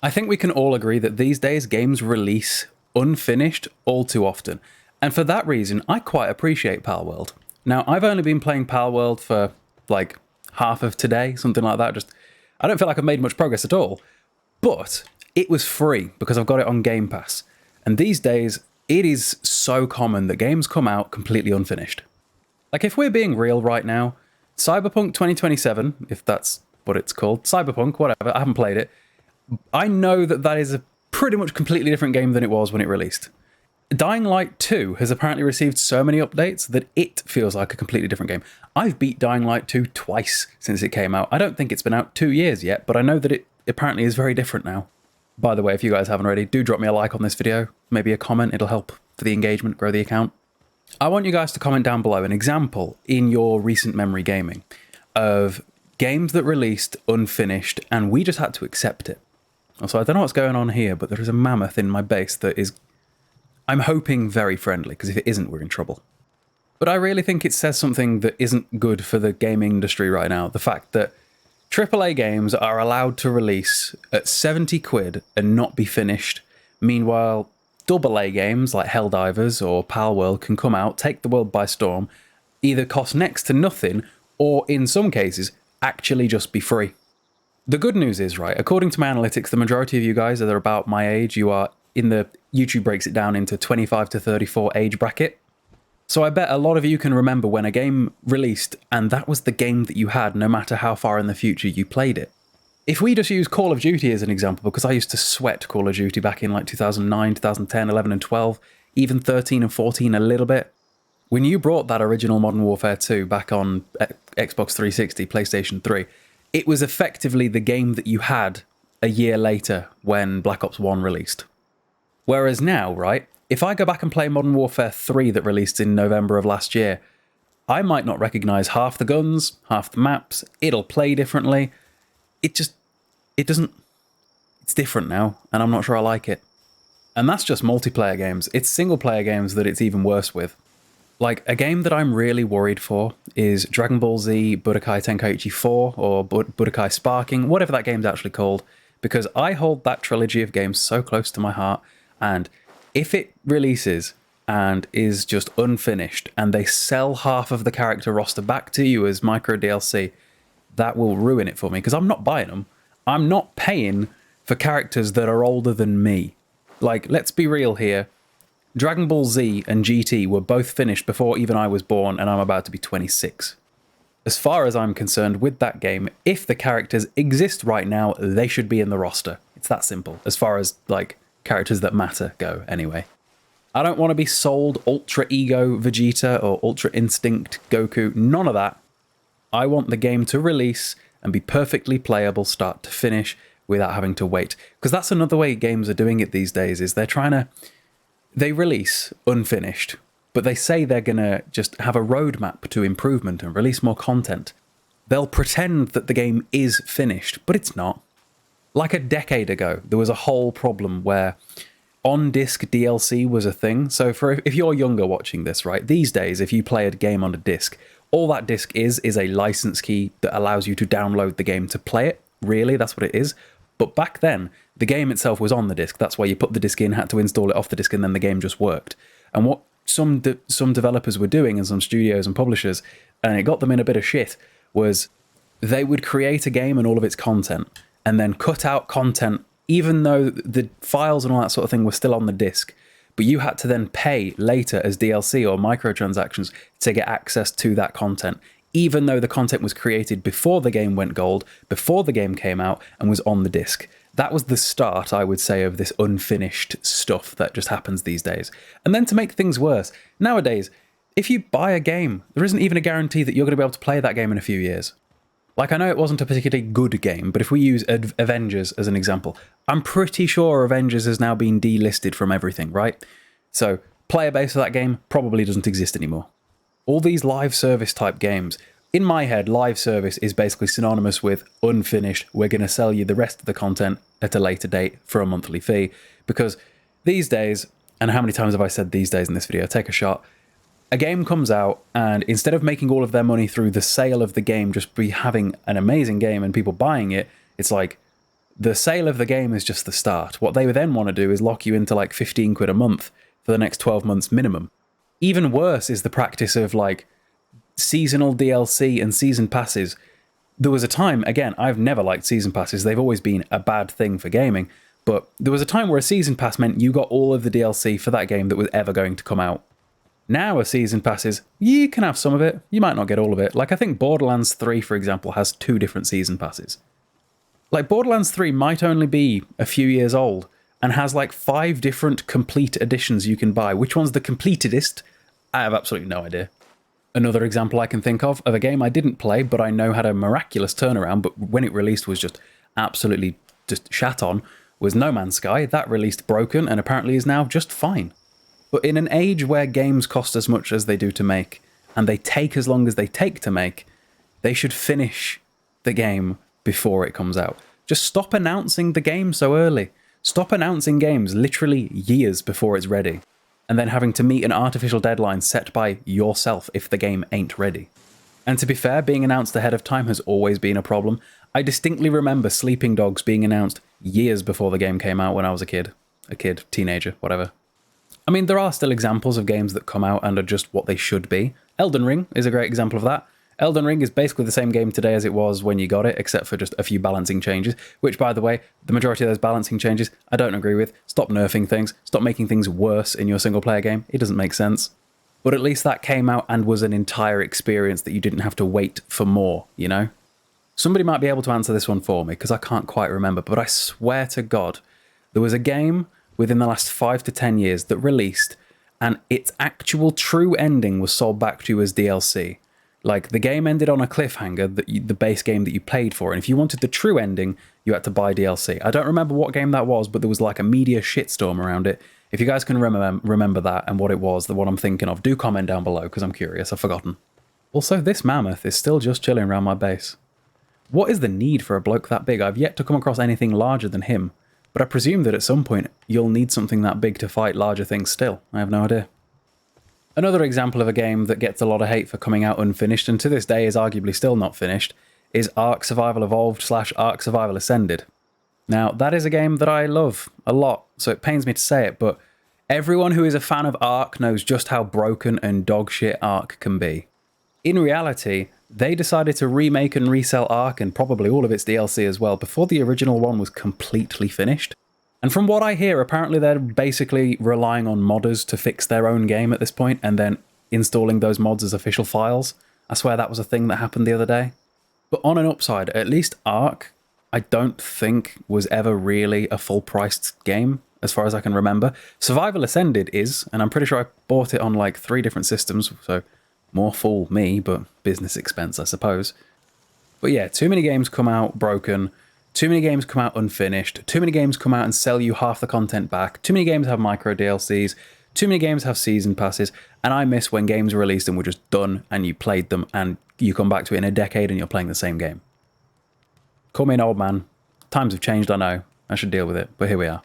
I think we can all agree that these days games release unfinished all too often. And for that reason, I quite appreciate Palworld. Now, I've only been playing Palworld for like half of today, something like that. I don't feel like I've made much progress at all. But it was free because I've got it on Game Pass. And these days, it is so common that games come out completely unfinished. Like, if we're being real right now, Cyberpunk 2027, if that's what it's called, Cyberpunk, whatever, I haven't played it. I know that that is a pretty much completely different game than it was when it released. Dying Light 2 has apparently received so many updates that it feels like a completely different game. I've beat Dying Light 2 twice since it came out. I don't think it's been out 2 years yet, but I know that it apparently is very different now. By the way, if you guys haven't already, do drop me a like on this video, maybe a comment, it'll help for the engagement, grow the account. I want you guys to comment down below an example in your recent memory gaming of games that released unfinished and we just had to accept it. Also, I don't know what's going on here, but there is a mammoth in my base that is, I'm hoping, very friendly, because if it isn't, we're in trouble. But I really think it says something that isn't good for the gaming industry right now. The fact that AAA games are allowed to release at 70 quid and not be finished. Meanwhile, AA games like Helldivers or Palworld can come out, take the world by storm, either cost next to nothing, or in some cases, actually just be free. The good news is, right, according to my analytics, the majority of you guys are about my age. You are in the, YouTube breaks it down into 25 to 34 age bracket. So I bet a lot of you can remember when a game released and that was the game that you had no matter how far in the future you played it. If we just use Call of Duty as an example, because I used to sweat Call of Duty back in like 2009, 2010, 11 and 12, even 13 and 14 a little bit. When you brought that original Modern Warfare 2 back on Xbox 360, PlayStation 3, it was effectively the game that you had a year later when Black Ops 1 released. Whereas now, right, if I go back and play Modern Warfare 3 that released in November of last year, I might not recognise half the guns, half the maps, it'll play differently. It doesn't, it's different now, and I'm not sure I like it. And that's just multiplayer games. It's single player games that it's even worse with. Like, a game that I'm really worried for is Dragon Ball Z Budokai Tenkaichi 4, or Budokai Sparking, whatever that game's actually called, because I hold that trilogy of games so close to my heart, and if it releases and is just unfinished, and they sell half of the character roster back to you as micro DLC, that will ruin it for me, because I'm not buying them. I'm not paying for characters that are older than me. Like, let's be real here. Dragon Ball Z and GT were both finished before even I was born, and I'm about to be 26. As far as I'm concerned with that game, if the characters exist right now, they should be in the roster. It's that simple, as far as, like, characters that matter go, anyway. I don't want to be sold Ultra Ego Vegeta or Ultra Instinct Goku, none of that. I want the game to release and be perfectly playable start to finish without having to wait. Because that's another way games are doing it these days, is they release unfinished, but they say they're going to just have a roadmap to improvement and release more content. They'll pretend that the game is finished, but it's not. Like a decade ago, there was a whole problem where on-disc DLC was a thing. So if you're younger watching this, right, these days, if you play a game on a disc, all that disc is a license key that allows you to download the game to play it. Really, that's what it is. But back then, the game itself was on the disc. That's why you put the disc in, had to install it off the disc, and then the game just worked. And what some developers were doing, and some studios and publishers, and it got them in a bit of shit, was they would create a game and all of its content, and then cut out content, even though the files and all that sort of thing were still on the disc. But you had to then pay later as DLC or microtransactions to get access to that content, even though the content was created before the game went gold, before the game came out, and was on the disc. That was the start, I would say, of this unfinished stuff that just happens these days. And then to make things worse, nowadays, if you buy a game, there isn't even a guarantee that you're going to be able to play that game in a few years. Like, I know it wasn't a particularly good game, but if we use Avengers as an example, I'm pretty sure Avengers has now been delisted from everything, right? So, player base for that game probably doesn't exist anymore. All these live service type games, in my head, live service is basically synonymous with unfinished. We're going to sell you the rest of the content at a later date for a monthly fee. Because these days, and how many times have I said these days in this video, take a shot, a game comes out, and instead of making all of their money through the sale of the game, just be having an amazing game and people buying it, it's like, The sale of the game is just the start. What they would then want to do is lock you into like 15 quid a month for the next 12 months minimum. Even worse is the practice of like seasonal DLC and season passes. There was a time, again, I've never liked season passes. They've always been a bad thing for gaming. But there was a time where a season pass meant you got all of the DLC for that game that was ever going to come out. Now a season pass is, you can have some of it, you might not get all of it. Like I think Borderlands 3, for example, has 2 different season passes. Like Borderlands 3 might only be a few years old and has like 5 different complete editions you can buy. Which one's the completedest? I have absolutely no idea. Another example I can think of a game I didn't play, but I know had a miraculous turnaround, but when it released was just absolutely just shat on, was No Man's Sky. That released broken and apparently is now just fine. But in an age where games cost as much as they do to make, and they take as long as they take to make, they should finish the game before it comes out. Just stop announcing the game so early. Stop announcing games literally years before it's ready, and then having to meet an artificial deadline set by yourself if the game ain't ready. And to be fair, being announced ahead of time has always been a problem. I distinctly remember Sleeping Dogs being announced years before the game came out when I was a kid, teenager, whatever. I mean, there are still examples of games that come out and are just what they should be. Elden Ring is a great example of that. Elden Ring is basically the same game today as it was when you got it, except for just a few balancing changes, which, by the way, the majority of those balancing changes I don't agree with. Stop nerfing things. Stop making things worse in your single-player game. It doesn't make sense. But at least that came out and was an entire experience that you didn't have to wait for more, you know? Somebody might be able to answer this one for me, because I can't quite remember, but I swear to God, there was a game within the last 5 to 10 years that released, and its actual true ending was sold back to you as DLC. Like, the game ended on a cliffhanger, the base game that you paid for, and if you wanted the true ending, you had to buy DLC. I don't remember what game that was, but there was like a media shitstorm around it. If you guys can remember that and what it was, the one I'm thinking of, do comment down below, because I'm curious, I've forgotten. Also, this mammoth is still just chilling around my base. What is the need for a bloke that big? I've yet to come across anything larger than him, but I presume that at some point you'll need something that big to fight larger things still. I have no idea. Another example of a game that gets a lot of hate for coming out unfinished, and to this day is arguably still not finished, is Ark Survival Evolved / Ark Survival Ascended. Now, that is a game that I love a lot, so it pains me to say it, but everyone who is a fan of Ark knows just how broken and dogshit Ark can be. In reality, they decided to remake and resell Ark and probably all of its DLC as well before the original one was completely finished. And from what I hear, apparently they're basically relying on modders to fix their own game at this point and then installing those mods as official files. I swear that was a thing that happened the other day. But on an upside, at least Ark, I don't think was ever really a full-priced game, as far as I can remember. Survival Ascended is, and I'm pretty sure I bought it on like 3 different systems, so more fool me, but business expense, I suppose. But yeah, too many games come out broken, too many games come out unfinished, too many games come out and sell you half the content back, too many games have micro DLCs, too many games have season passes, and I miss when games are released and were just done and you played them and you come back to it in a decade and you're playing the same game. Call me an old man. Times have changed, I know. I should deal with it, but here we are.